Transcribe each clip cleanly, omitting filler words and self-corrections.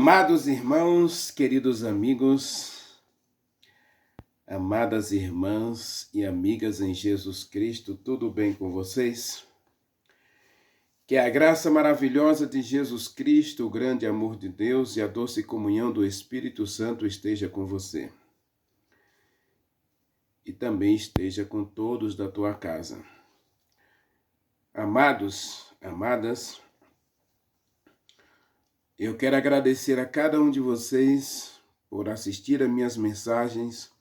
Amados irmãos, queridos amigos, amadas irmãs e amigas em Jesus Cristo, tudo bem com vocês? Que a graça maravilhosa de Jesus Cristo, o grande amor de Deus e a doce comunhão do Espírito Santo esteja com você. E também esteja com todos da tua casa. Amados, amadas, eu quero agradecer a cada um de vocês por assistir a minhas mensagens,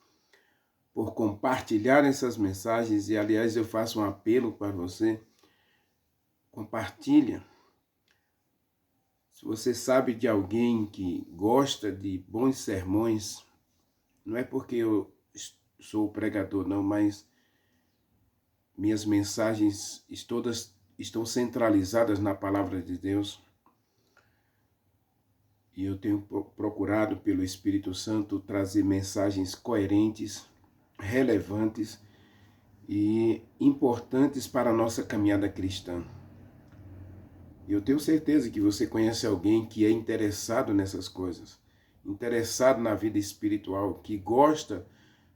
por compartilhar essas mensagens, e aliás eu faço um apelo para você, compartilha. Se você sabe de alguém que gosta de bons sermões, não é porque eu sou pregador não, mas minhas mensagens todas estão centralizadas na palavra de Deus, e eu tenho procurado pelo Espírito Santo trazer mensagens coerentes, relevantes e importantes para a nossa caminhada cristã. Eu tenho certeza que você conhece alguém que é interessado nessas coisas, interessado na vida espiritual, que gosta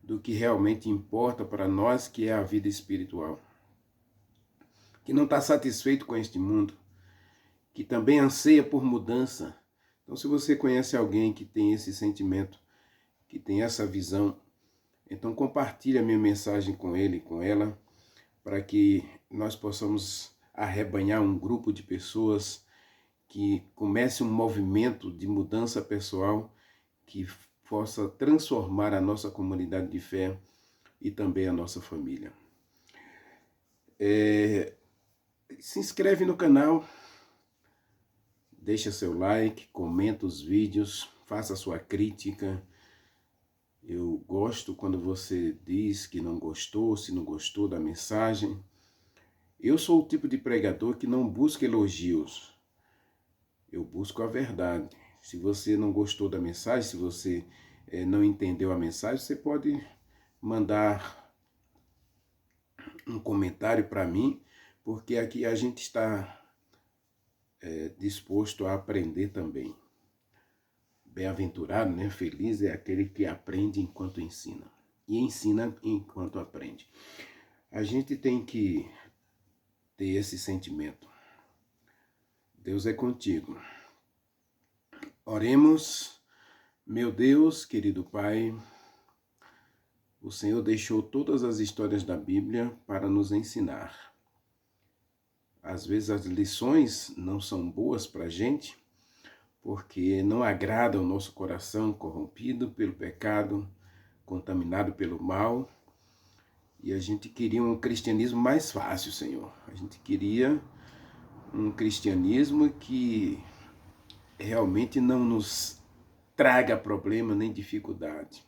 do que realmente importa para nós, que é a vida espiritual, que não está satisfeito com este mundo, que também anseia por mudança. Então, se você conhece alguém que tem esse sentimento, que tem essa visão, então compartilhe a minha mensagem com ele, com ela, para que nós possamos arrebanhar um grupo de pessoas que comece um movimento de mudança pessoal que possa transformar a nossa comunidade de fé e também a nossa família. Se inscreve no canal, deixa seu like, comenta os vídeos, faça sua crítica. Eu gosto quando você diz que não gostou, se não gostou da mensagem. Eu sou o tipo de pregador que não busca elogios. Eu busco a verdade. Se você não gostou da mensagem, se você não entendeu a mensagem, você pode mandar um comentário para mim, porque aqui a gente está disposto a aprender também. Bem-aventurado, né? Feliz é aquele que aprende enquanto ensina. E ensina enquanto aprende. A gente tem que ter esse sentimento. Deus é contigo. Oremos. Meu Deus, querido Pai, o Senhor deixou todas as histórias da Bíblia para nos ensinar. Às vezes as lições não são boas para a gente, porque não agrada o nosso coração corrompido pelo pecado, contaminado pelo mal. E a gente queria um cristianismo mais fácil, Senhor. A gente queria um cristianismo que realmente não nos traga problema nem dificuldade.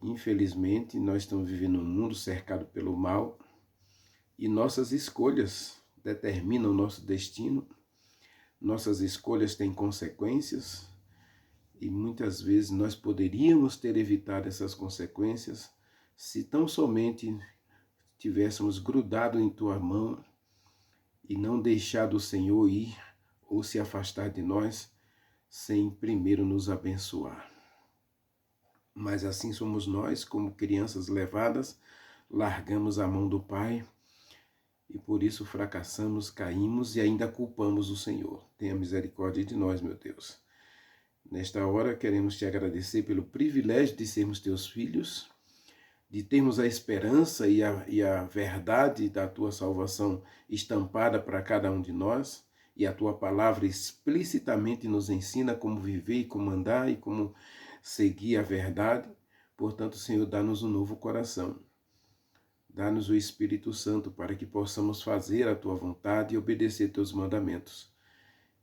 Infelizmente, nós estamos vivendo um mundo cercado pelo mal e nossas escolhas determinam o nosso destino. Nossas escolhas têm consequências e muitas vezes nós poderíamos ter evitado essas consequências se tão somente tivéssemos grudado em tua mão e não deixado o Senhor ir ou se afastar de nós sem primeiro nos abençoar. Mas assim somos nós, como crianças levadas, largamos a mão do Pai e por isso fracassamos, caímos e ainda culpamos o Senhor. Tenha misericórdia de nós, meu Deus. Nesta hora queremos te agradecer pelo privilégio de sermos teus filhos, de termos a esperança e a verdade da tua salvação estampada para cada um de nós, e a tua palavra explicitamente nos ensina como viver e como andar e como seguir a verdade. Portanto, Senhor, dá-nos um novo coração. Dá-nos o Espírito Santo para que possamos fazer a tua vontade e obedecer teus mandamentos.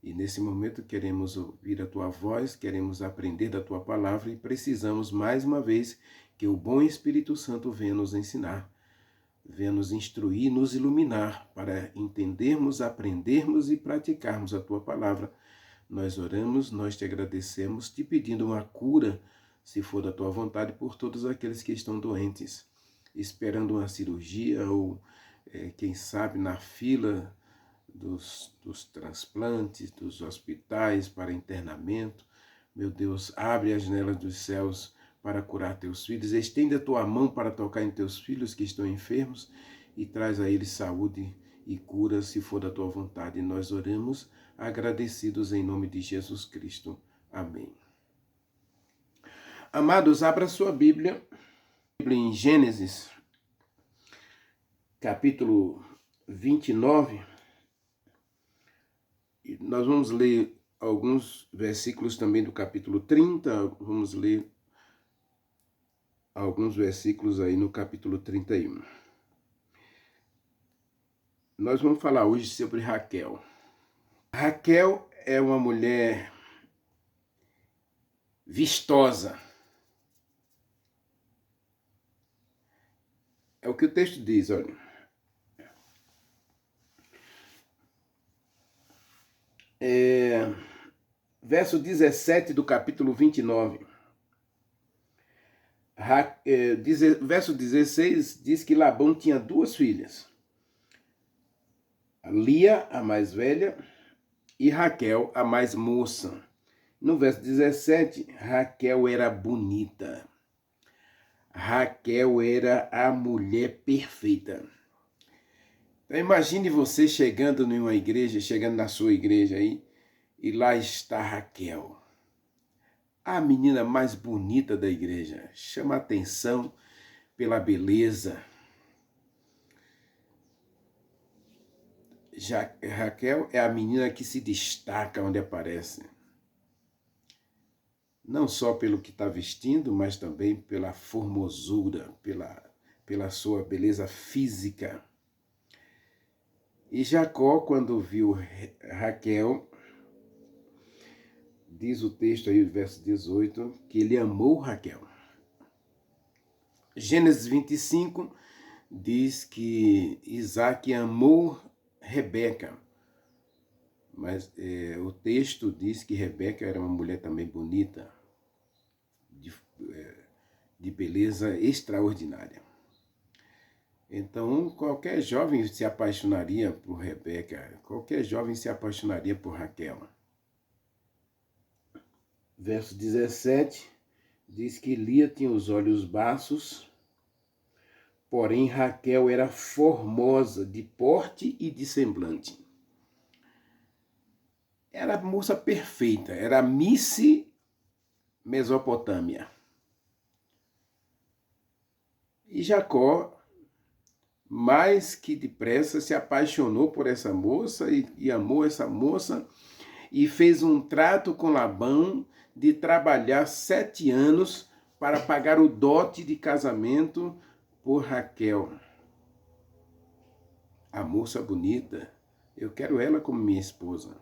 E nesse momento queremos ouvir a tua voz, queremos aprender da tua palavra e precisamos mais uma vez que o bom Espírito Santo venha nos ensinar, venha nos instruir, nos iluminar para entendermos, aprendermos e praticarmos a tua palavra. Nós oramos, nós te agradecemos, te pedindo uma cura, se for da tua vontade, por todos aqueles que estão doentes, esperando uma cirurgia ou, quem sabe, na fila dos transplantes, dos hospitais para internamento. Meu Deus, abre as janelas dos céus para curar teus filhos. Estende a tua mão para tocar em teus filhos que estão enfermos e traz a eles saúde e cura, se for da tua vontade. E nós oramos agradecidos em nome de Jesus Cristo. Amém. Amados, abra sua Bíblia em Gênesis, capítulo 29. E nós vamos ler alguns versículos também do capítulo 30. Vamos ler alguns versículos aí no capítulo 31. Nós vamos falar hoje sobre Raquel. Raquel é uma mulher vistosa. É o que o texto diz, olha. Verso 17 do capítulo 29. Verso 16 diz que Labão tinha duas filhas. Lia, a mais velha, e Raquel, a mais moça. No verso 17, Raquel era bonita. Raquel era a mulher perfeita. Então, imagine você chegando numa igreja, chegando na sua igreja aí, e lá está Raquel, a menina mais bonita da igreja. Chama atenção pela beleza. Raquel é a menina que se destaca onde aparece. Não só pelo que está vestindo, mas também pela formosura, pela sua beleza física. E Jacó, quando viu Raquel, diz o texto aí, verso 18, que ele amou Raquel. Gênesis 25 diz que Isaac amou Rebeca, mas o texto diz que Rebeca era uma mulher também bonita, de beleza extraordinária. Então, qualquer jovem se apaixonaria por Rebeca, qualquer jovem se apaixonaria por Raquel. Verso 17 diz que Lia tinha os olhos baços, porém Raquel era formosa de porte e de semblante. Era a moça perfeita, era a Miss Mesopotâmia. E Jacó, mais que depressa, se apaixonou por essa moça e amou essa moça e fez um trato com Labão de trabalhar 7 anos para pagar o dote de casamento por Raquel. A moça bonita, eu quero ela como minha esposa.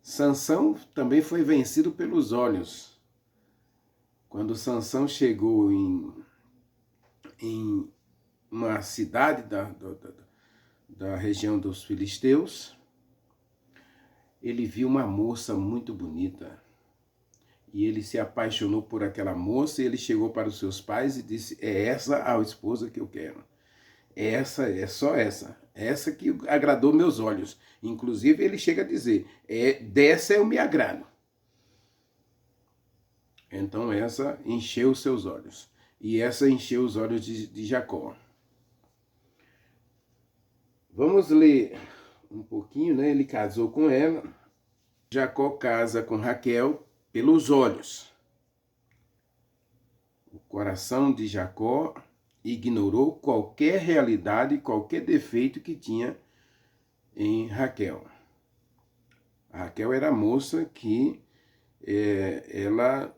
Sansão também foi vencido pelos olhos. Quando Sansão chegou em uma cidade da região dos filisteus, ele viu uma moça muito bonita. E ele se apaixonou por aquela moça e ele chegou para os seus pais e disse: é essa a esposa que eu quero. Essa, é só essa. Essa que agradou meus olhos. Inclusive ele chega a dizer: dessa eu me agrado. Então essa encheu os seus olhos. E essa encheu os olhos de Jacó. Vamos ler um pouquinho, né? Ele casou com ela. Jacó casa com Raquel pelos olhos. O coração de Jacó ignorou qualquer realidade, qualquer defeito que tinha em Raquel. A Raquel era a moça que ela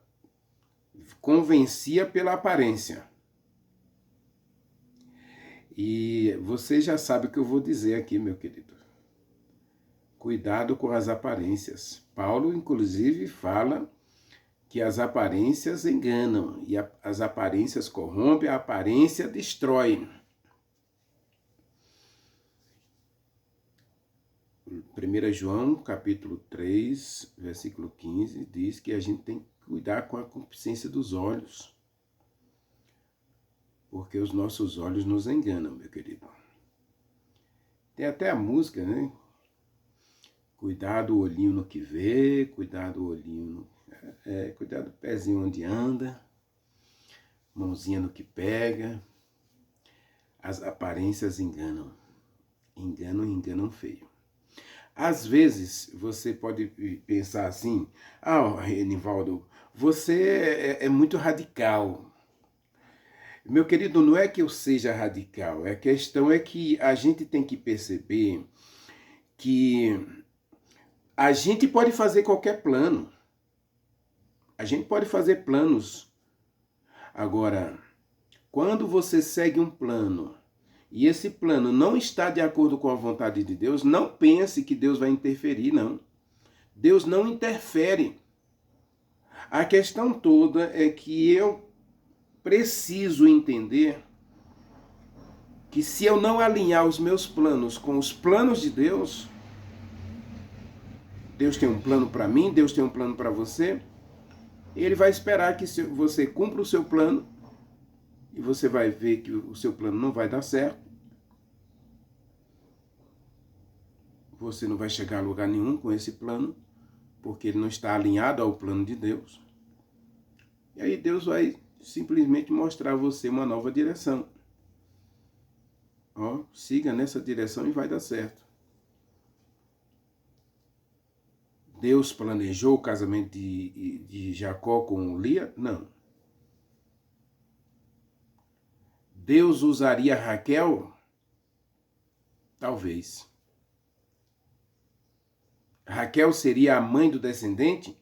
convencia pela aparência. E você já sabe o que eu vou dizer aqui, meu querido. Cuidado com as aparências. Paulo, inclusive, fala que as aparências enganam e as aparências corrompem, a aparência destrói. 1 João, capítulo 3, versículo 15, diz que a gente tem que cuidar com a concupiscência dos olhos. Porque os nossos olhos nos enganam, meu querido. Tem até a música, né? Cuidado o olhinho no que vê, cuidado o olhinho cuidado do pezinho onde anda, mãozinha no que pega. As aparências enganam. Enganam feio. Às vezes, você pode pensar assim, Renivaldo, você é muito radical. Meu querido, não é que eu seja radical, a questão é que a gente tem que perceber que a gente pode fazer qualquer plano. A gente pode fazer planos. Agora, quando você segue um plano e esse plano não está de acordo com a vontade de Deus, não pense que Deus vai interferir, não. Deus não interfere. A questão toda é que eu preciso entender que se eu não alinhar os meus planos com os planos de Deus, Deus tem um plano para mim, Deus tem um plano para você, Ele vai esperar que você cumpra o seu plano e você vai ver que o seu plano não vai dar certo. Você não vai chegar a lugar nenhum com esse plano, porque ele não está alinhado ao plano de Deus. E aí Deus vai simplesmente mostrar a você uma nova direção. Siga nessa direção e vai dar certo. Deus planejou o casamento de Jacó com Lia? Não. Deus usaria Raquel? Talvez. Raquel seria a mãe do descendente?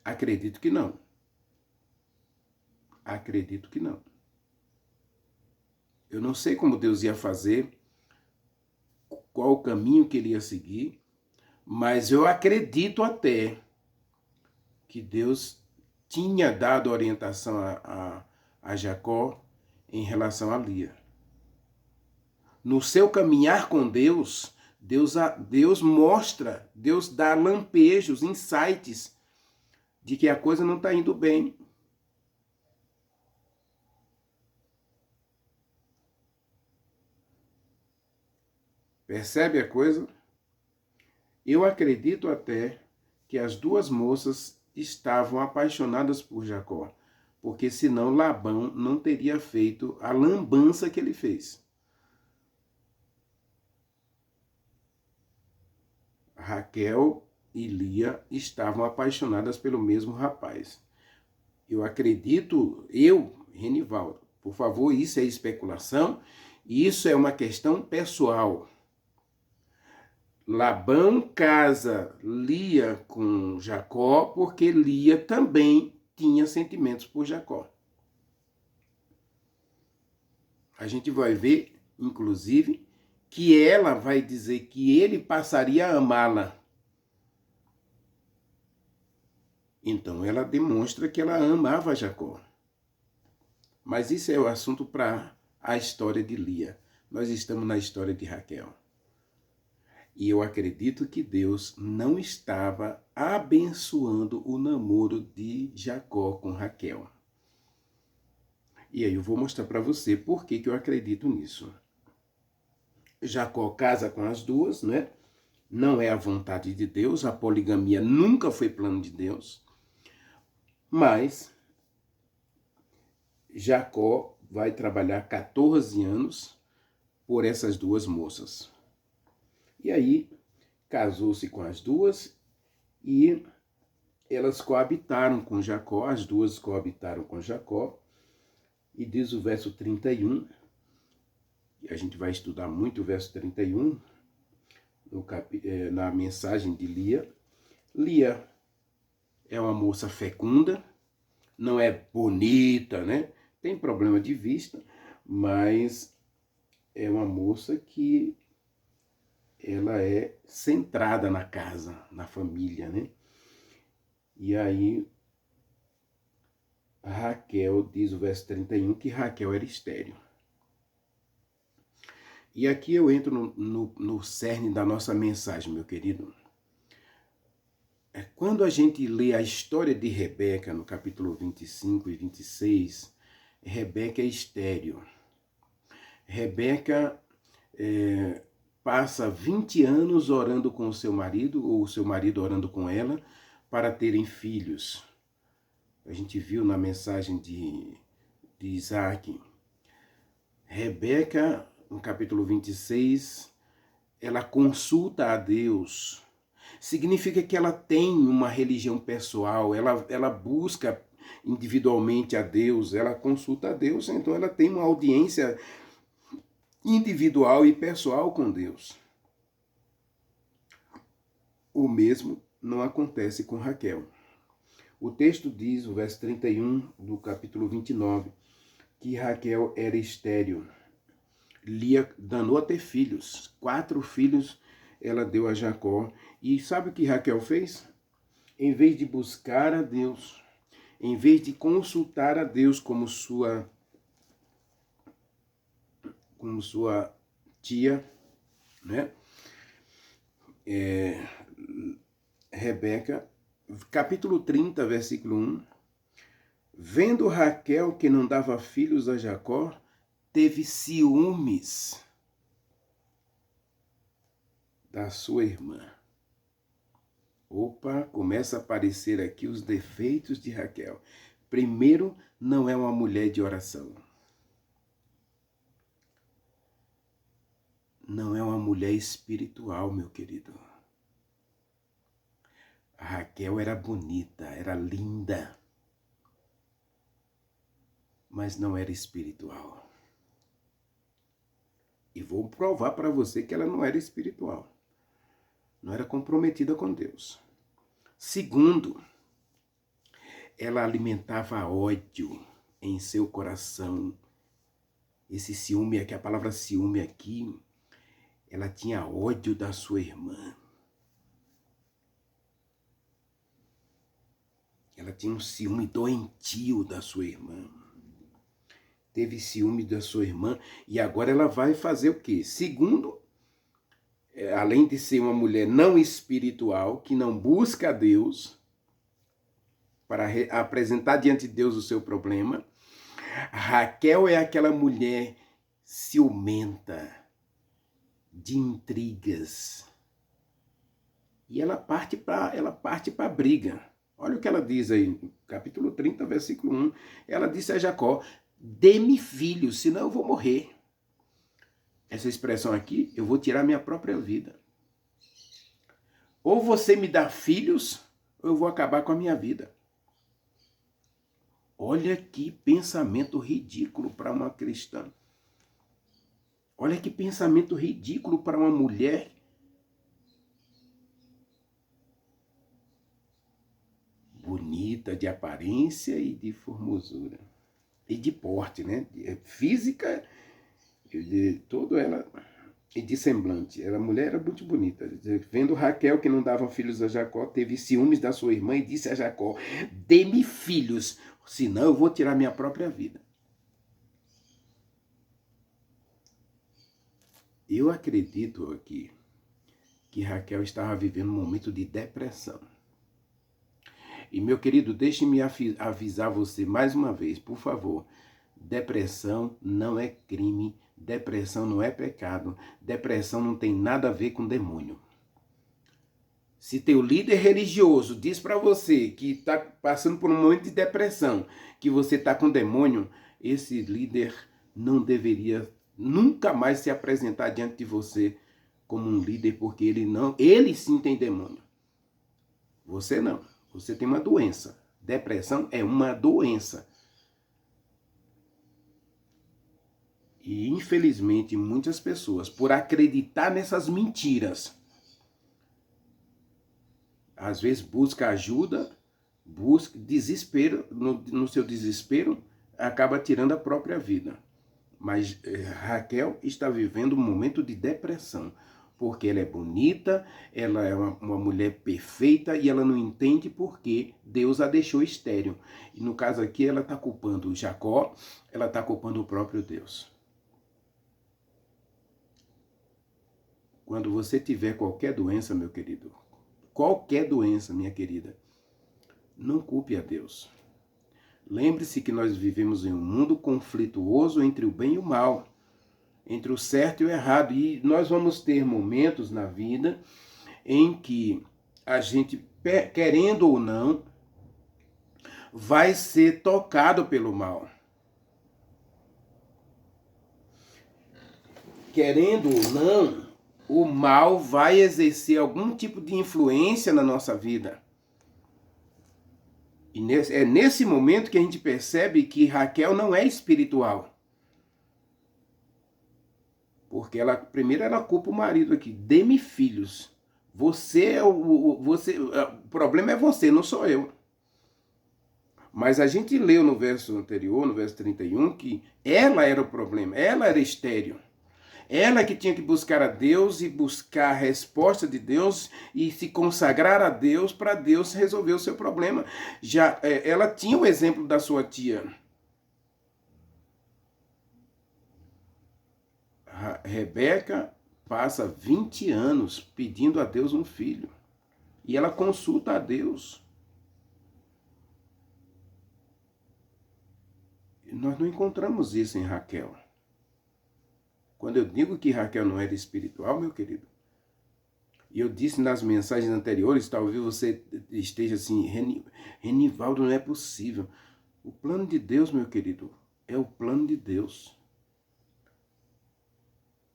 Acredito que não. Acredito que não. Eu não sei como Deus ia fazer, qual o caminho que ele ia seguir, mas eu acredito até que Deus tinha dado orientação a Jacó em relação a Lia. No seu caminhar com Deus, Deus mostra, Deus dá lampejos, insights de que a coisa não está indo bem. Percebe a coisa? Eu acredito até que as duas moças estavam apaixonadas por Jacó, porque senão Labão não teria feito a lambança que ele fez. Raquel e Lia estavam apaixonadas pelo mesmo rapaz. Eu acredito, Renivaldo, por favor, isso é especulação, isso é uma questão pessoal. Labão casa Lia com Jacó porque Lia também tinha sentimentos por Jacó. A gente vai ver, inclusive, que ela vai dizer que ele passaria a amá-la. Então ela demonstra que ela amava Jacó. Mas isso é o assunto para a história de Lia. Nós estamos na história de Raquel. E eu acredito que Deus não estava abençoando o namoro de Jacó com Raquel. E aí eu vou mostrar para você por que eu acredito nisso. Jacó casa com as duas, né? Não é a vontade de Deus, a poligamia nunca foi plano de Deus. Mas Jacó vai trabalhar 14 anos por essas duas moças. E aí casou-se com as duas e elas coabitaram com Jacó, as duas coabitaram com Jacó. E diz o verso 31, e a gente vai estudar muito o verso 31, na mensagem de Lia. Lia é uma moça fecunda, não é bonita, né? Tem problema de vista, mas é uma moça que ela é centrada na casa, na família, né? E aí Raquel, diz o verso 31, que Raquel era estéril. E aqui eu entro no cerne da nossa mensagem, meu querido. Quando a gente lê a história de Rebeca, no capítulo 25 e 26, Rebeca é estéril. Rebeca passa 20 anos orando com o seu marido, ou o seu marido orando com ela, para terem filhos. A gente viu na mensagem de Isaac. Rebeca, no capítulo 26, ela consulta a Deus. Significa que ela tem uma religião pessoal, ela busca individualmente a Deus, ela consulta a Deus, então ela tem uma audiência individual e pessoal com Deus. O mesmo não acontece com Raquel. O texto diz, o verso 31 do capítulo 29, que Raquel era estéril. Lia danou a ter filhos. 4 filhos ela deu a Jacó. E sabe o que Raquel fez? Em vez de buscar a Deus, em vez de consultar a Deus como sua tia, né? Rebeca, capítulo 30, versículo 1. Vendo Raquel que não dava filhos a Jacó, teve ciúmes da sua irmã. Opa, começa a aparecer aqui os defeitos de Raquel. Primeiro, não é uma mulher de oração. Não é uma mulher espiritual, meu querido. A Raquel era bonita, era linda, mas não era espiritual. E vou provar para você que ela não era espiritual. Não era comprometida com Deus. Segundo, ela alimentava ódio em seu coração. Esse ciúme aqui, a palavra ciúme aqui, ela tinha ódio da sua irmã. Ela tinha um ciúme doentio da sua irmã. Teve ciúme da sua irmã e agora ela vai fazer o quê? Segundo, além de ser uma mulher não espiritual, que não busca a Deus para apresentar diante de Deus o seu problema, Raquel é aquela mulher ciumenta, de intrigas. E ela parte para a briga. Olha o que ela diz aí, no capítulo 30, versículo 1. Ela disse a Jacó: dê-me filhos, senão eu vou morrer. Essa expressão aqui, eu vou tirar minha própria vida. Ou você me dá filhos, ou eu vou acabar com a minha vida. Olha que pensamento ridículo para uma cristã. Olha que pensamento ridículo para uma mulher bonita, de aparência e de formosura. E de porte, né? Física, de todo ela, e de semblante. A mulher era muito bonita. Vendo Raquel que não dava filhos a Jacó, teve ciúmes da sua irmã e disse a Jacó: dê-me filhos, senão eu vou tirar minha própria vida. Eu acredito aqui que Raquel estava vivendo um momento de depressão. E, meu querido, deixe-me avisar você mais uma vez, por favor. Depressão não é crime, depressão não é pecado, depressão não tem nada a ver com demônio. Se teu líder religioso diz para você que está passando por um momento de depressão, que você está com demônio, esse líder não deveria nunca mais se apresentar diante de você como um líder, porque ele sim tem demônio. Você não. Você tem uma doença. Depressão é uma doença. E, infelizmente, muitas pessoas, por acreditar nessas mentiras, às vezes busca ajuda, busca desespero, no seu desespero, acaba tirando a própria vida. Mas Raquel está vivendo um momento de depressão, porque ela é bonita, ela é uma mulher perfeita e ela não entende por que Deus a deixou estéril. E no caso aqui ela está culpando Jacó, ela está culpando o próprio Deus. Quando você tiver qualquer doença, meu querido, qualquer doença, minha querida, não culpe a Deus. Lembre-se que nós vivemos em um mundo conflituoso entre o bem e o mal. entre o certo e o errado. E nós vamos ter momentos na vida em que a gente, querendo ou não, vai ser tocado pelo mal. Querendo ou não, o mal vai exercer algum tipo de influência na nossa vida. E é nesse momento que a gente percebe que Raquel não é espiritual. Porque primeiro ela culpa o marido aqui. Dê-me filhos. O problema é você, não sou eu. Mas a gente leu no verso anterior, no verso 31, que ela era o problema. Ela era estéril. Ela que tinha que buscar a Deus e buscar a resposta de Deus e se consagrar a Deus para Deus resolver o seu problema. Já ela tinha o exemplo da sua tia. Rebeca passa 20 anos pedindo a Deus um filho. E ela consulta a Deus. Nós não encontramos isso em Raquel. Quando eu digo que Raquel não era espiritual, meu querido, e eu disse nas mensagens anteriores, talvez você esteja assim, Renivaldo, não é possível. O plano de Deus, meu querido, é o plano de Deus.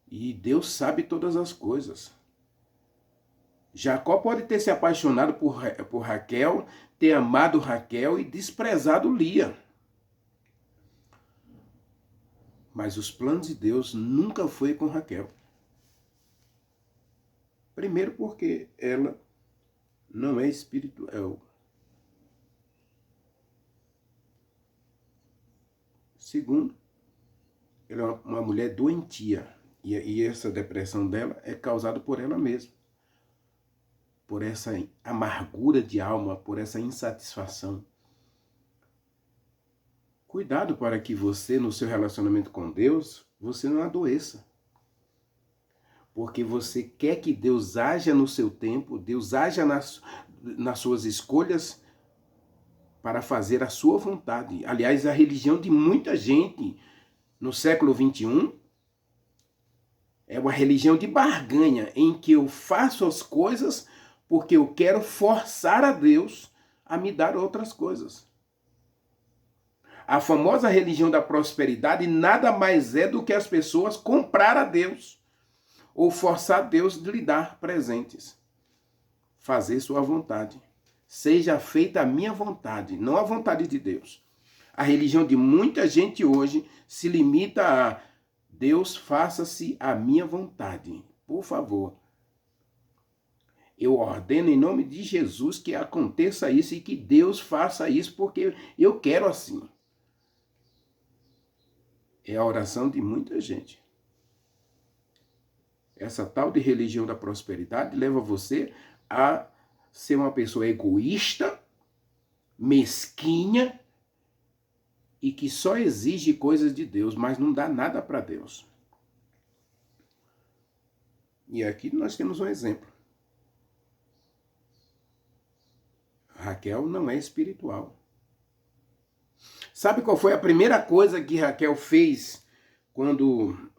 E Deus sabe todas as coisas. Jacó pode ter se apaixonado por Raquel, ter amado Raquel e desprezado Lia. Mas os planos de Deus nunca foi com Raquel. Primeiro porque ela não é espiritual. Segundo, ela é uma mulher doentia. E essa depressão dela é causada por ela mesma. Por essa amargura de alma, por essa insatisfação. Cuidado para que você, no seu relacionamento com Deus, você não adoeça. Porque você quer que Deus haja no seu tempo, Deus haja nas suas escolhas para fazer a sua vontade. Aliás, a religião de muita gente no século XXI é uma religião de barganha, em que eu faço as coisas porque eu quero forçar a Deus a me dar outras coisas. A famosa religião da prosperidade nada mais é do que as pessoas comprar a Deus ou forçar Deus de lhe dar presentes. Fazer sua vontade. Seja feita a minha vontade, não a vontade de Deus. A religião de muita gente hoje se limita a Deus, faça-se a minha vontade. Por favor. Eu ordeno em nome de Jesus que aconteça isso e que Deus faça isso porque eu quero assim. É a oração de muita gente. Essa tal de religião da prosperidade leva você a ser uma pessoa egoísta, mesquinha e que só exige coisas de Deus, mas não dá nada para Deus. E aqui nós temos um exemplo. Raquel não é espiritual. Sabe qual foi a primeira coisa que Raquel fez quando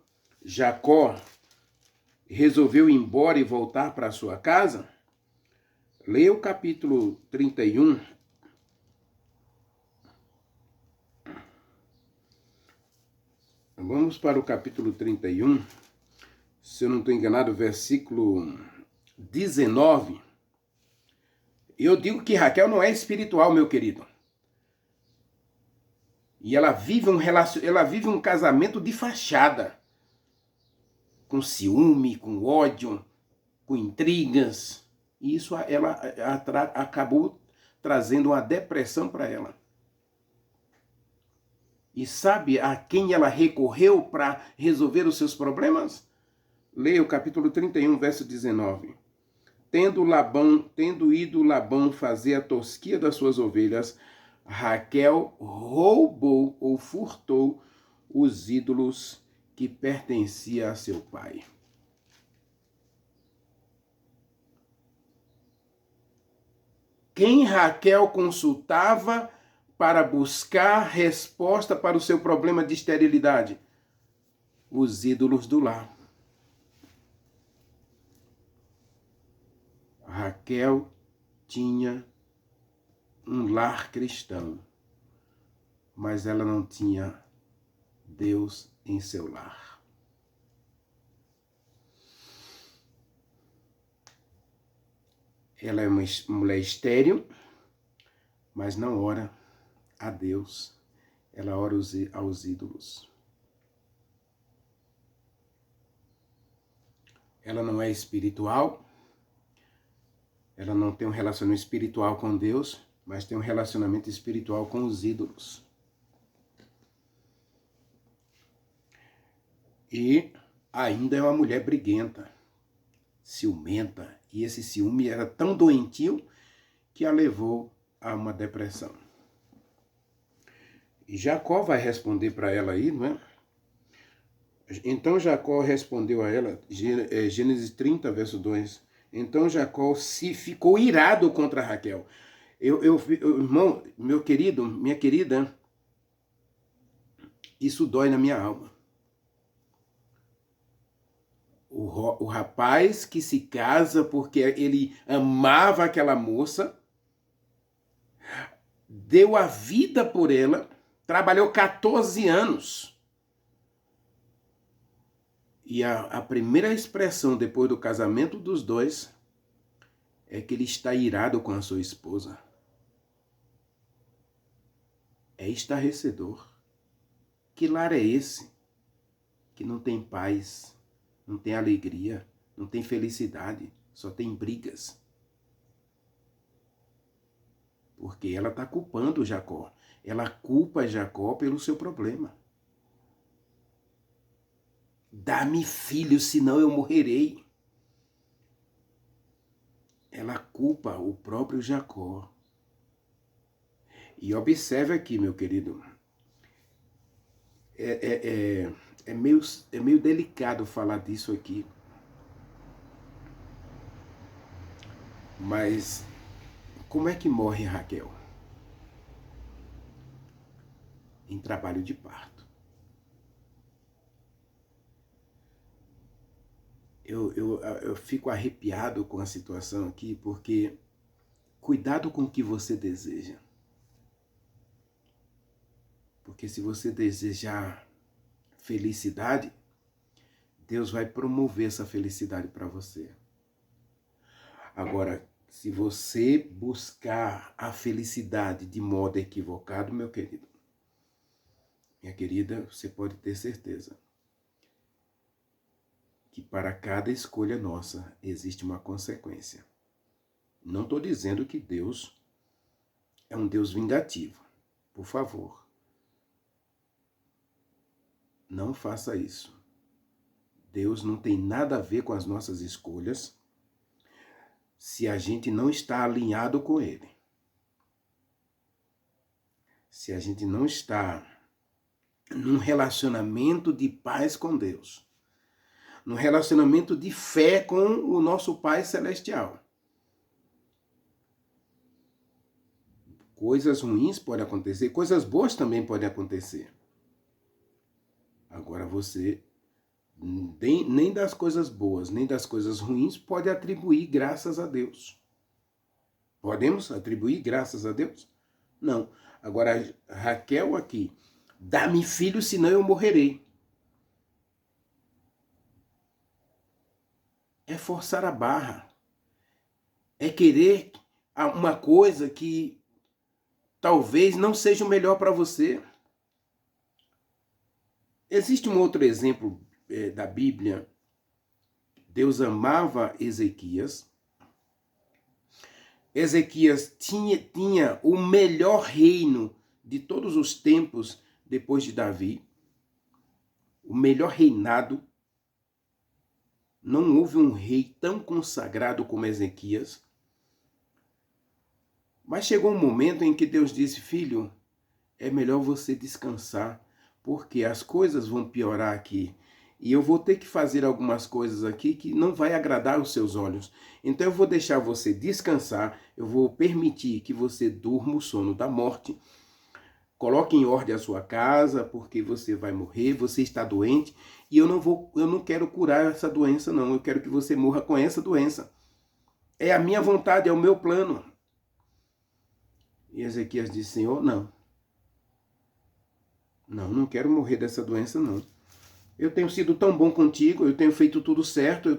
Jacó resolveu ir embora e voltar para sua casa? Leia o capítulo 31. Vamos para o capítulo 31. Se eu não estou enganado, versículo 19. Eu digo que Raquel não é espiritual, meu querido. E ela vive um casamento de fachada. Com ciúme, com ódio, com intrigas. E isso ela acabou trazendo uma depressão para ela. E sabe a quem ela recorreu para resolver os seus problemas? Leia o capítulo 31, verso 19. Tendo ido Labão fazer a tosquia das suas ovelhas, Raquel roubou ou furtou os ídolos que pertenciam a seu pai. Quem Raquel consultava para buscar resposta para o seu problema de esterilidade? os ídolos do lar. Raquel tinha um lar cristão, mas ela não tinha Deus em seu lar. Ela é uma mulher estéril, mas não ora a Deus, ela ora aos ídolos. Ela não é espiritual, ela não tem um relacionamento espiritual com Deus, mas tem um relacionamento espiritual com os ídolos. E ainda é uma mulher briguenta, ciumenta, e esse ciúme era tão doentio que a levou a uma depressão. E Jacó vai responder para ela aí, não é? Então Jacó respondeu a ela, Gênesis 30, verso 2. Então Jacó se ficou irado contra Raquel. Irmão, meu querido, minha querida, isso dói na minha alma. O rapaz que se casa porque ele amava aquela moça, deu a vida por ela, trabalhou 14 anos. E a primeira expressão depois do casamento dos dois é que ele está irado com a sua esposa. É estarrecedor. Que lar é esse? Que não tem paz, não tem alegria, não tem felicidade, só tem brigas. Porque ela está culpando Jacó. Ela culpa Jacó pelo seu problema. Dá-me filho, senão eu morrerei. Ela culpa o próprio Jacó. E observe aqui, meu querido, é meio delicado falar disso aqui. Mas como é que morre Raquel? Em trabalho de parto. Eu fico arrepiado com a situação aqui, porque cuidado com o que você deseja. Porque se você desejar felicidade, Deus vai promover essa felicidade para você. Agora, se você buscar a felicidade de modo equivocado, meu querido, minha querida, você pode ter certeza que para cada escolha nossa existe uma consequência. Não estou dizendo que Deus é um Deus vingativo. Por favor, não faça isso. Deus não tem nada a ver com as nossas escolhas se a gente não está alinhado com Ele. Se a gente não está num relacionamento de paz com Deus. Num relacionamento de fé com o nosso Pai Celestial. Coisas ruins podem acontecer, coisas boas também podem acontecer. Agora você, nem das coisas boas, nem das coisas ruins, pode atribuir graças a Deus. Podemos atribuir graças a Deus? Não. Agora, Raquel aqui, dá-me filho, senão eu morrerei. É forçar a barra. É querer uma coisa que talvez não seja o melhor para você. Existe um outro exemplo da Bíblia. Deus amava Ezequias. Ezequias tinha o melhor reino de todos os tempos depois de Davi. O melhor reinado. Não houve um rei tão consagrado como Ezequias. Mas chegou um momento em que Deus disse, filho, é melhor você descansar, porque as coisas vão piorar aqui. E eu vou ter que fazer algumas coisas aqui que não vai agradar os seus olhos. Então eu vou deixar você descansar, eu vou permitir que você durma o sono da morte, Coloque em ordem a sua casa, porque você vai morrer, você está doente, e eu não quero curar essa doença, não. Eu quero que você morra com essa doença. É a minha vontade, é o meu plano. E Ezequias disse, Senhor, não. Não quero morrer dessa doença, não. Eu tenho sido tão bom contigo, eu tenho feito tudo certo,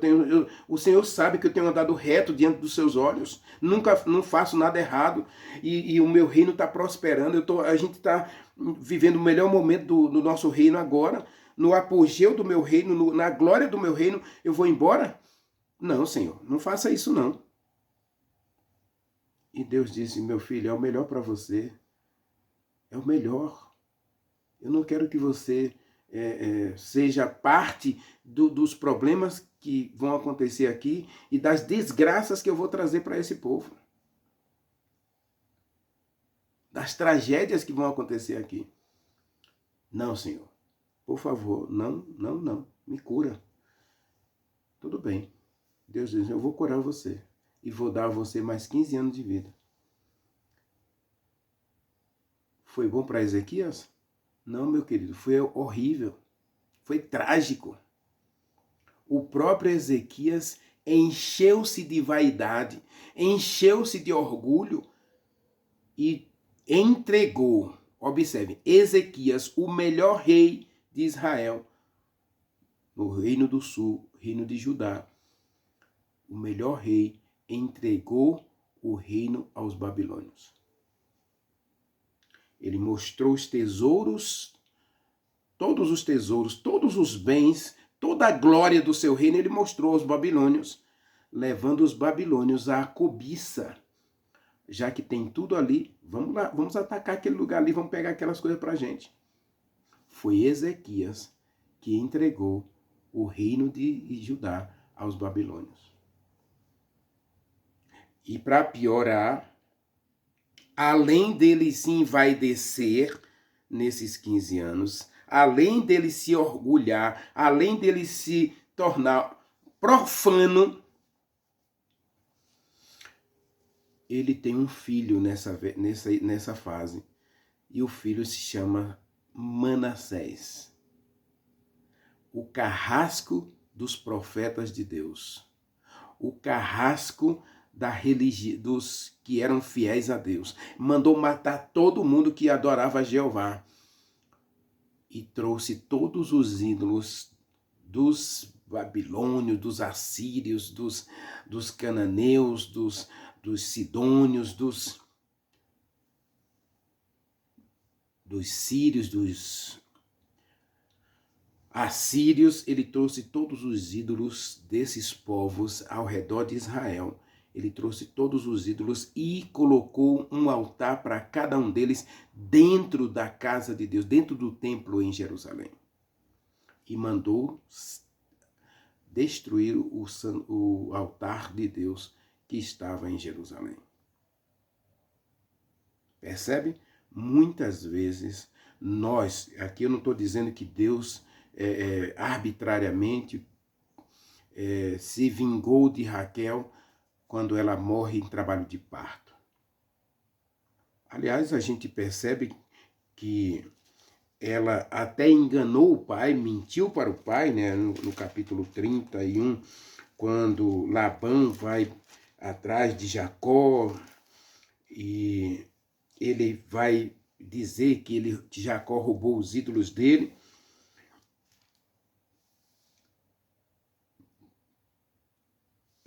o Senhor sabe que eu tenho andado reto diante dos seus olhos, não faço nada errado, e o meu reino está prosperando, a gente está vivendo o melhor momento do nosso reino agora, no apogeu do meu reino, na glória do meu reino, eu vou embora? Não, Senhor, não faça isso não. E Deus disse, meu filho, é o melhor para você, é o melhor. Eu não quero que você seja parte dos problemas que vão acontecer aqui e das desgraças que eu vou trazer para esse povo. Das tragédias que vão acontecer aqui. Não, Senhor. Por favor, não. Me cura. Tudo bem. Deus diz, eu vou curar você. E vou dar a você mais 15 anos de vida. Foi bom para Ezequias? Não, meu querido, foi horrível, foi trágico. O próprio Ezequias encheu-se de vaidade, encheu-se de orgulho e entregou, observe, Ezequias, o melhor rei de Israel, no reino do sul, reino de Judá, o melhor rei entregou o reino aos babilônios. Ele mostrou os tesouros, todos os bens, toda a glória do seu reino, ele mostrou aos babilônios, levando os babilônios à cobiça. Já que tem tudo ali, vamos lá, vamos atacar aquele lugar ali, vamos pegar aquelas coisas para a gente. Foi Ezequias que entregou o reino de Judá aos babilônios. E para piorar, além dele se envaidecer nesses 15 anos, além dele se orgulhar, além dele se tornar profano, ele tem um filho nessa fase. E o filho se chama Manassés, o carrasco dos profetas de Deus, o carrasco dos que eram fiéis a Deus. Mandou matar todo mundo que adorava Jeová e trouxe todos os ídolos dos babilônios, dos assírios, dos cananeus, dos sidônios, dos sírios, dos assírios. Ele trouxe todos os ídolos desses povos ao redor de Israel. Ele trouxe todos os ídolos e colocou um altar para cada um deles dentro da casa de Deus, dentro do templo em Jerusalém. E mandou destruir o altar de Deus que estava em Jerusalém. Percebe? Muitas vezes nós, aqui eu não estou dizendo que Deus arbitrariamente se vingou de Raquel quando ela morre em trabalho de parto. Aliás, a gente percebe que ela até enganou o pai, mentiu para o pai, né? No capítulo 31, quando Labão vai atrás de Jacó e ele vai dizer que Jacó roubou os ídolos dele.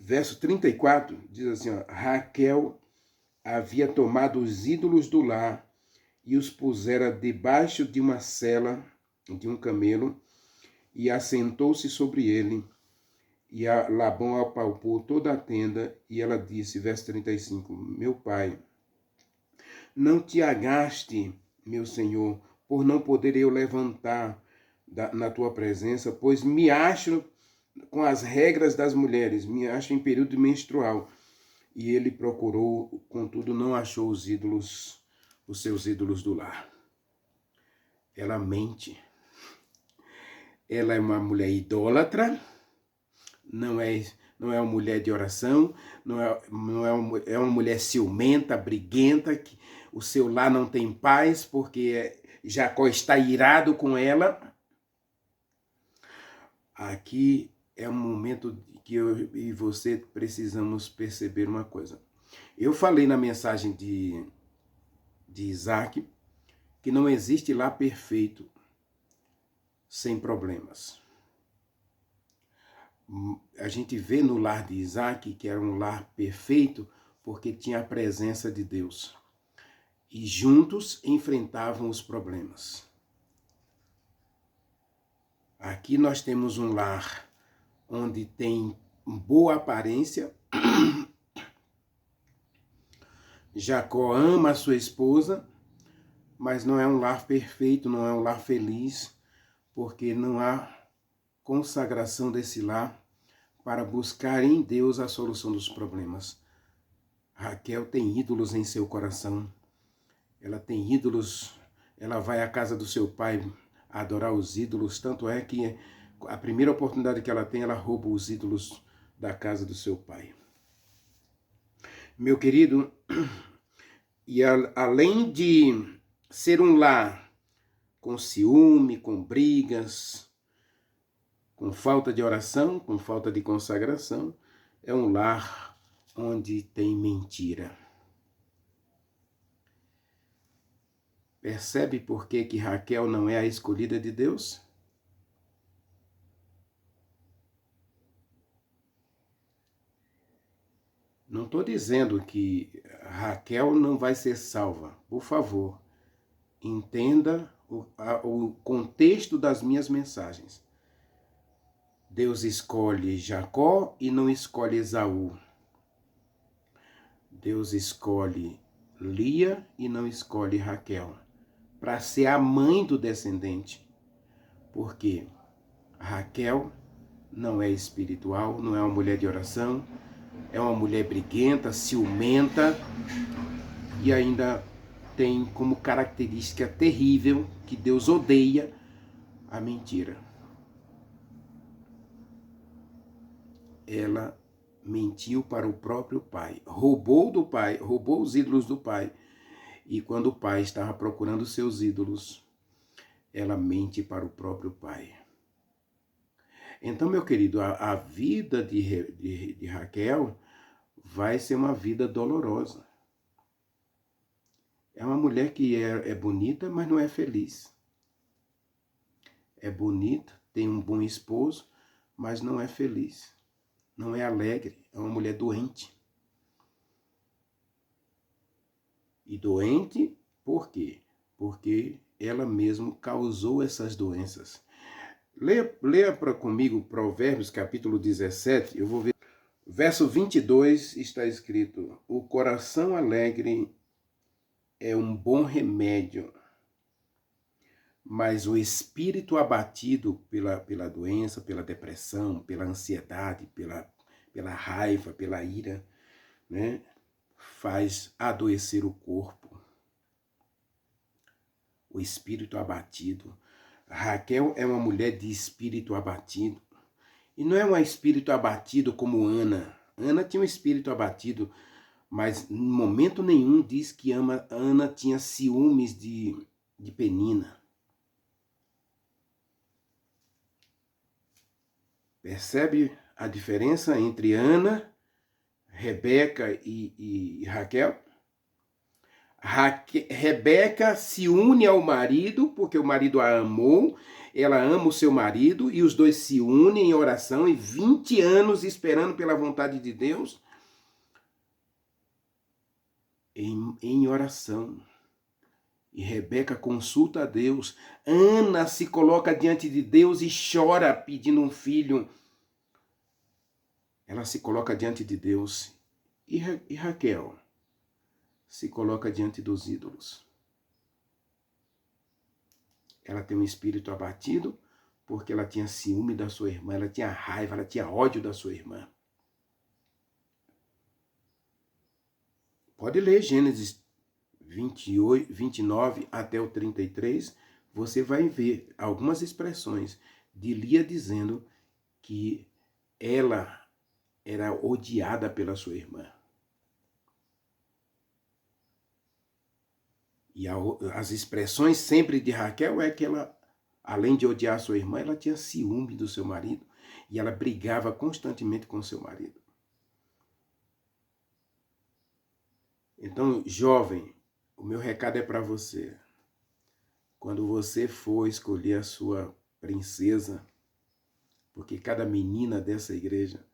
Verso 34 diz assim, ó, Raquel havia tomado os ídolos do lar e os pusera debaixo de uma sela, de um camelo, e assentou-se sobre ele. E Labão apalpou toda a tenda, e ela disse, verso 35, meu pai, não te agaste, meu senhor, por não poder eu levantar na tua presença, pois me acho com as regras das mulheres, me acho em período menstrual. E ele procurou, contudo não achou os seus ídolos do lar. Ela mente. Ela é uma mulher idólatra, não é uma mulher de oração, é uma mulher ciumenta, briguenta, que o seu lar não tem paz, porque Jacó está irado com ela. Aqui é um momento que eu e você precisamos perceber uma coisa. Eu falei na mensagem de Isaac que não existe lar perfeito sem problemas. A gente vê no lar de Isaac que era um lar perfeito porque tinha a presença de Deus. E juntos enfrentavam os problemas. Aqui nós temos um lar onde tem boa aparência. Jacó ama a sua esposa, mas não é um lar perfeito, não é um lar feliz, porque não há consagração desse lar para buscar em Deus a solução dos problemas. Raquel tem ídolos em seu coração. Ela tem ídolos, ela vai à casa do seu pai adorar os ídolos, tanto é que a primeira oportunidade que ela tem, ela rouba os ídolos da casa do seu pai. Meu querido, e além de ser um lar com ciúme, com brigas, com falta de oração, com falta de consagração, é um lar onde tem mentira. Percebe por que Raquel não é a escolhida de Deus? Não estou dizendo que Raquel não vai ser salva. Por favor, entenda o contexto das minhas mensagens. Deus escolhe Jacó e não escolhe Esaú. Deus escolhe Lia e não escolhe Raquel, para ser a mãe do descendente. Porque Raquel não é espiritual, não é uma mulher de oração, é uma mulher briguenta, ciumenta e ainda tem como característica terrível que Deus odeia a mentira. Ela mentiu para o próprio pai, roubou do pai, roubou os ídolos do pai. E quando o pai estava procurando seus ídolos, ela mente para o próprio pai. Então, meu querido, a vida de Raquel vai ser uma vida dolorosa. É uma mulher que é bonita, mas não é feliz. É bonita, tem um bom esposo, mas não é feliz. Não é alegre, é uma mulher doente. E doente por quê? Porque ela mesma causou essas doenças. Leia comigo Provérbios capítulo 17, eu vou ver. Verso 22 está escrito: o coração alegre é um bom remédio, mas o espírito abatido pela doença, pela depressão, pela ansiedade, pela raiva, pela ira, né, faz adoecer o corpo. O espírito abatido. Raquel é uma mulher de espírito abatido. E não é um espírito abatido como Ana. Ana tinha um espírito abatido, mas em momento nenhum diz que Ana tinha ciúmes de Penina. Percebe a diferença entre Ana, Rebeca e Raquel? Rebeca se une ao marido, porque o marido a amou, ela ama o seu marido, e os dois se unem em oração, e 20 anos esperando pela vontade de Deus, em oração. E Rebeca consulta a Deus. Ana se coloca diante de Deus e chora pedindo um filho. Ela se coloca diante de Deus. E Raquel se coloca diante dos ídolos. Ela tem um espírito abatido porque ela tinha ciúme da sua irmã, ela tinha raiva, ela tinha ódio da sua irmã. Pode ler Gênesis 28, 29 até o 33, você vai ver algumas expressões de Lia dizendo que ela era odiada pela sua irmã. E as expressões sempre de Raquel é que ela, além de odiar sua irmã, ela tinha ciúme do seu marido e ela brigava constantemente com seu marido. Então, jovem, o meu recado é para você. Quando você for escolher a sua princesa, porque cada menina dessa igreja,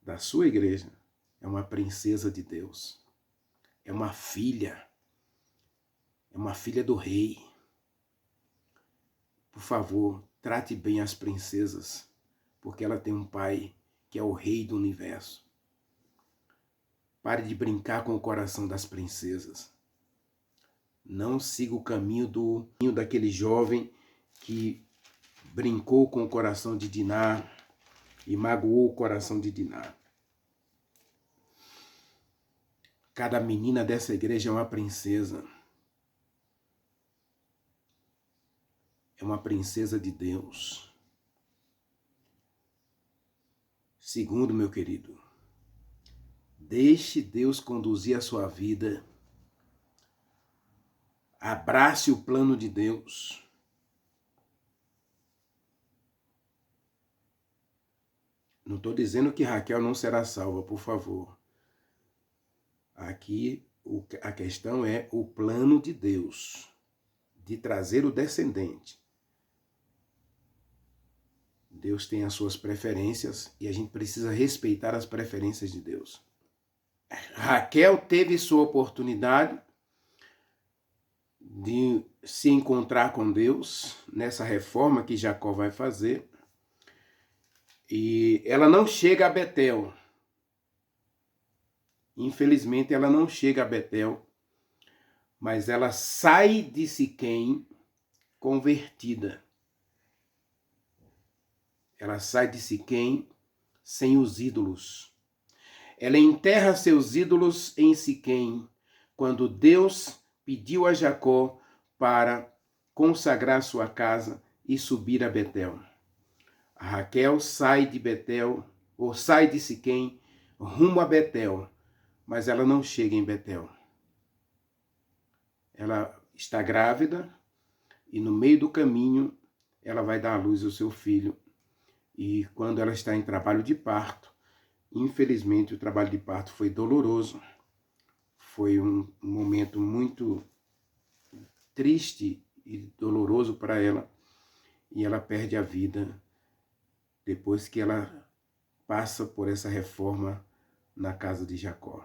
da sua igreja, é uma princesa de Deus. É uma filha do rei. Por favor, trate bem as princesas, porque ela tem um pai que é o rei do universo. Pare de brincar com o coração das princesas. Não siga o caminho daquele jovem que brincou com o coração de Diná e magoou o coração de Diná. Cada menina dessa igreja é uma princesa. É uma princesa de Deus. Segundo, meu querido, deixe Deus conduzir a sua vida. Abrace o plano de Deus. Não estou dizendo que Raquel não será salva, por favor. Aqui a questão é o plano de Deus, de trazer o descendente. Deus tem as suas preferências e a gente precisa respeitar as preferências de Deus. Raquel teve sua oportunidade de se encontrar com Deus nessa reforma que Jacó vai fazer. E ela não chega a Betel. Infelizmente, ela não chega a Betel, mas ela sai de Siquém convertida. Ela sai de Siquém sem os ídolos. Ela enterra seus ídolos em Siquém, quando Deus pediu a Jacó para consagrar sua casa e subir a Betel. A Raquel sai de Betel, ou sai de Siquém, rumo a Betel, mas ela não chega em Betel. Ela está grávida e no meio do caminho ela vai dar à luz ao seu filho. E quando ela está em trabalho de parto, infelizmente o trabalho de parto foi doloroso. Foi um momento muito triste e doloroso para ela. E ela perde a vida depois que ela passa por essa reforma na casa de Jacó.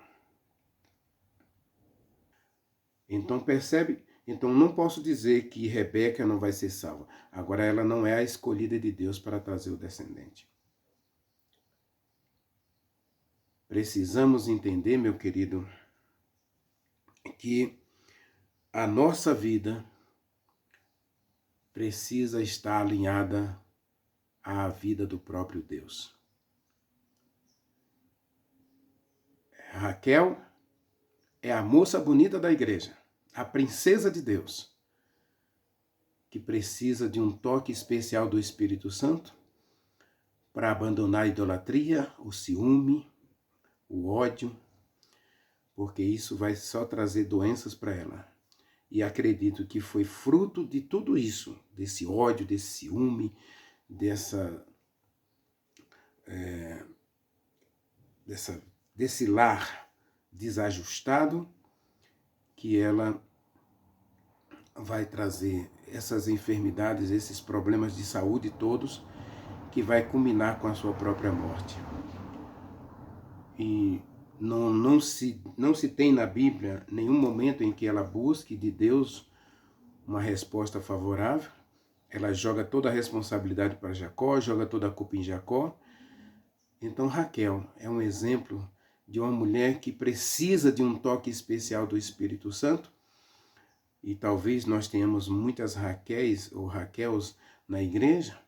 Então percebe? Então não posso dizer que Rebeca não vai ser salva. Agora ela não é a escolhida de Deus para trazer o descendente. Precisamos entender, meu querido, que a nossa vida precisa estar alinhada à vida do próprio Deus. Raquel é a moça bonita da igreja, a princesa de Deus, que precisa de um toque especial do Espírito Santo para abandonar a idolatria, o ciúme, o ódio, porque isso vai só trazer doenças para ela. E acredito que foi fruto de tudo isso, desse ódio, desse ciúme, desse lar desajustado, que ela vai trazer essas enfermidades, esses problemas de saúde todos, que vai culminar com a sua própria morte. E não se tem na Bíblia nenhum momento em que ela busque de Deus uma resposta favorável. Ela joga toda a responsabilidade para Jacó, joga toda a culpa em Jacó. Então Raquel é um exemplo de uma mulher que precisa de um toque especial do Espírito Santo. E talvez nós tenhamos muitas Raquéis ou Raquels na igreja.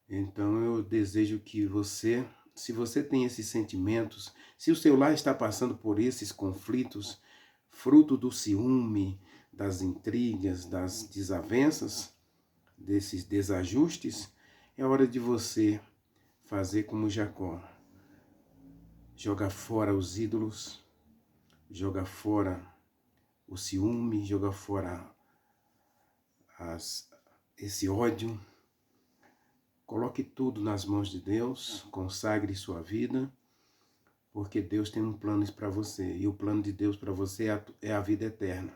Então eu desejo que você, se você tem esses sentimentos, se o seu lar está passando por esses conflitos, fruto do ciúme, das intrigas, das desavenças, desses desajustes, é hora de você fazer como Jacó. joga fora os ídolos, joga fora o ciúme, joga fora esse ódio. Coloque tudo nas mãos de Deus, consagre sua vida, porque Deus tem um plano para você, e o plano de Deus para você é a vida eterna.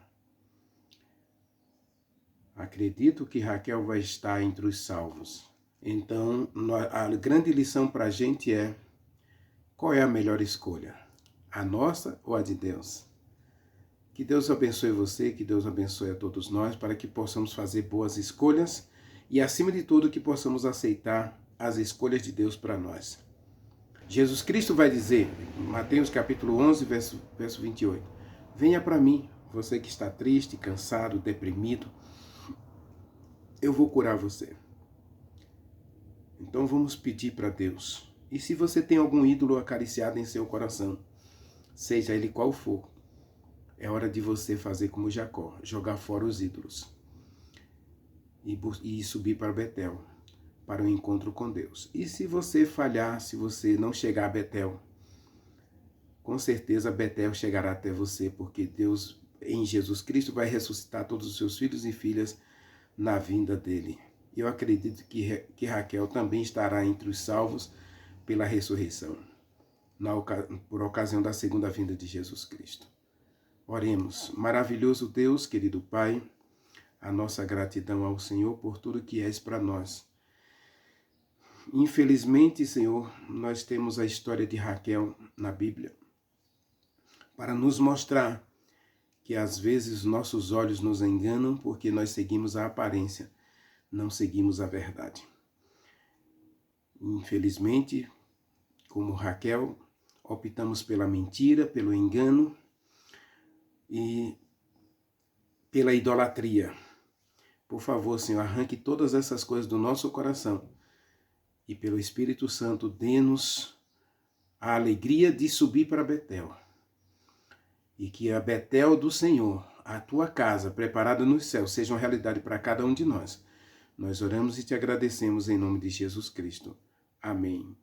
Acredito que Raquel vai estar entre os salvos. Então, a grande lição para a gente é: qual é a melhor escolha? A nossa ou a de Deus? Que Deus abençoe você, que Deus abençoe a todos nós, para que possamos fazer boas escolhas e, acima de tudo, que possamos aceitar as escolhas de Deus para nós. Jesus Cristo vai dizer, Mateus capítulo 11, verso 28, venha para mim, você que está triste, cansado, deprimido, eu vou curar você. Então vamos pedir para Deus. E se você tem algum ídolo acariciado em seu coração, seja ele qual for, é hora de você fazer como Jacó, jogar fora os ídolos e subir para Betel, para o encontro com Deus. E se você falhar, se você não chegar a Betel, com certeza Betel chegará até você, porque Deus, em Jesus Cristo, vai ressuscitar todos os seus filhos e filhas na vinda dele. Eu acredito que Raquel também estará entre os salvos pela ressurreição, por ocasião da segunda vinda de Jesus Cristo. Oremos. Maravilhoso Deus, querido Pai, a nossa gratidão ao Senhor por tudo que és para nós. Infelizmente, Senhor, nós temos a história de Raquel na Bíblia para nos mostrar que às vezes nossos olhos nos enganam porque nós seguimos a aparência, não seguimos a verdade. Infelizmente, como Raquel, optamos pela mentira, pelo engano e pela idolatria. Por favor, Senhor, arranque todas essas coisas do nosso coração e pelo Espírito Santo dê-nos a alegria de subir para Betel. E que a Betel do Senhor, a tua casa preparada nos céus, seja uma realidade para cada um de nós. Nós oramos e te agradecemos em nome de Jesus Cristo. Amém.